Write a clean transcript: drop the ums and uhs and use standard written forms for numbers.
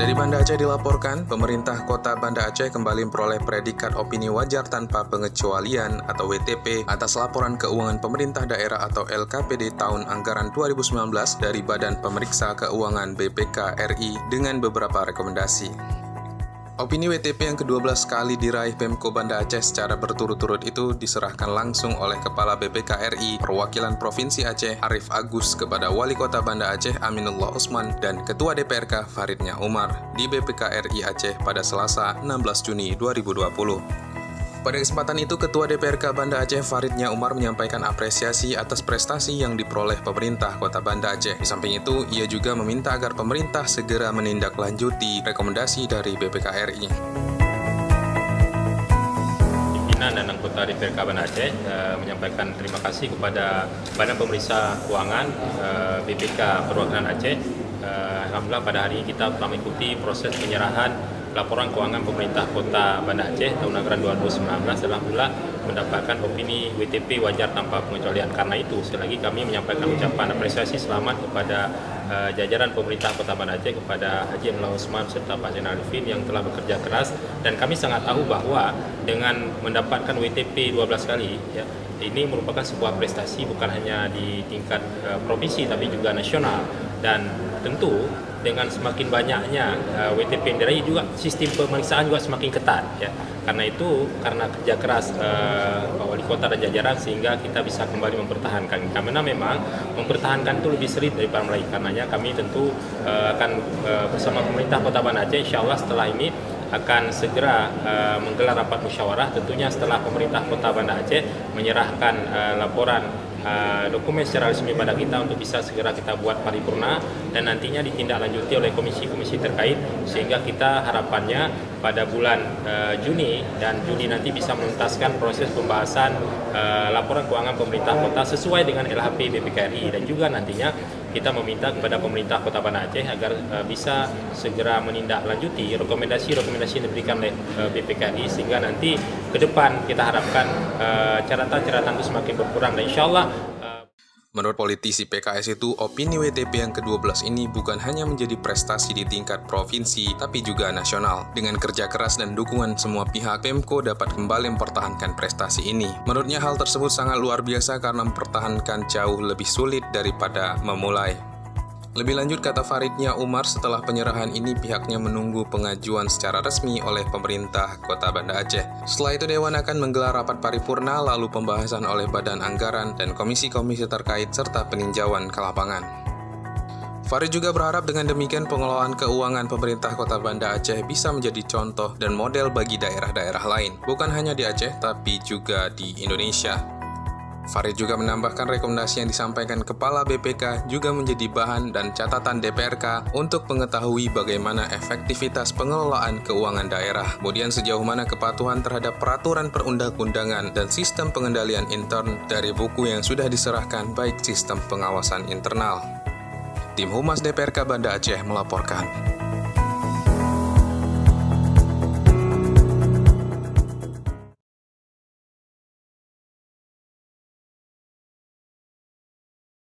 Dari Banda Aceh dilaporkan, pemerintah Kota Banda Aceh kembali memperoleh predikat opini wajar tanpa pengecualian atau WTP atas laporan keuangan pemerintah daerah atau LKPD tahun anggaran 2019 dari Badan Pemeriksa Keuangan BPK RI dengan beberapa rekomendasi. Opini WTP yang ke-12 kali diraih Pemko Banda Aceh secara berturut-turut itu diserahkan langsung oleh Kepala BPK RI Perwakilan Provinsi Aceh Arif Agus kepada Wali Kota Banda Aceh Aminullah Usman dan Ketua DPRK Faridnya Umar di BPK RI Aceh pada Selasa 16 Juni 2020. Pada kesempatan itu, Ketua DPRK Banda Aceh Faridnya Umar menyampaikan apresiasi atas prestasi yang diperoleh pemerintah Kota Banda Aceh. Di samping itu, ia juga meminta agar pemerintah segera menindaklanjuti rekomendasi dari BPK RI. Pimpinan dan anggota DPRK Banda Aceh menyampaikan terima kasih kepada Badan Pemeriksa Keuangan BPK Perwakilan Aceh. Alhamdulillah pada hari ini kita telah mengikuti proses penyerahan laporan keuangan pemerintah Kota Banda Aceh tahun anggaran 2019. Alhamdulillah mendapatkan opini WTP wajar tanpa pengecualian. Karena itu, sekali lagi kami menyampaikan ucapan apresiasi selamat kepada jajaran pemerintah Kota Banda Aceh, kepada Haji Aminullah Usman serta Pak Zainal Arifin yang telah bekerja keras. Dan kami sangat tahu bahwa dengan mendapatkan WTP 12 kali, ya, ini merupakan sebuah prestasi bukan hanya di tingkat provinsi tapi juga nasional. Dan tentu dengan semakin banyaknya WTP yang diraih juga sistem pemeriksaan juga semakin ketat, ya. Karena itu, karena kerja keras Pak Wali Kota dan jajaran sehingga kita bisa kembali mempertahankan. Karena memang mempertahankan itu lebih sulit daripada meraih. Karenanya kami tentu akan bersama pemerintah Kota Banda Aceh, insya Allah setelah ini akan segera menggelar rapat musyawarah. Tentunya setelah pemerintah Kota Banda Aceh menyerahkan laporan dokumen secara resmi pada kita untuk bisa segera kita buat paripurna dan nantinya ditindaklanjuti oleh komisi-komisi terkait sehingga kita harapannya pada bulan Juni dan Juli nanti bisa menuntaskan proses pembahasan laporan keuangan pemerintah kota sesuai dengan LHP BPK RI. Dan juga nantinya kita meminta kepada pemerintah Kota Banda Aceh agar bisa segera menindaklanjuti rekomendasi-rekomendasi yang diberikan oleh BPK RI sehingga nanti ke depan kita harapkan catatan-catatan itu semakin berkurang dan insya Allah. Menurut politisi PKS itu, opini WTP yang ke-12 ini bukan hanya menjadi prestasi di tingkat provinsi, tapi juga nasional. Dengan kerja keras dan dukungan semua pihak, Pemko dapat kembali mempertahankan prestasi ini. Menurutnya hal tersebut sangat luar biasa karena mempertahankan jauh lebih sulit daripada memulai. Lebih lanjut, kata Faridnya Umar, setelah penyerahan ini pihaknya menunggu pengajuan secara resmi oleh pemerintah Kota Banda Aceh. Setelah itu Dewan akan menggelar rapat paripurna, lalu pembahasan oleh Badan Anggaran dan komisi-komisi terkait serta peninjauan ke lapangan. Farid juga berharap dengan demikian pengelolaan keuangan pemerintah Kota Banda Aceh bisa menjadi contoh dan model bagi daerah-daerah lain, bukan hanya di Aceh tapi juga di Indonesia. Farid juga menambahkan rekomendasi yang disampaikan Kepala BPK juga menjadi bahan dan catatan DPRK untuk mengetahui bagaimana efektivitas pengelolaan keuangan daerah, kemudian sejauh mana kepatuhan terhadap peraturan perundang-undangan dan sistem pengendalian intern dari buku yang sudah diserahkan baik sistem pengawasan internal. Tim Humas DPRK Banda Aceh melaporkan.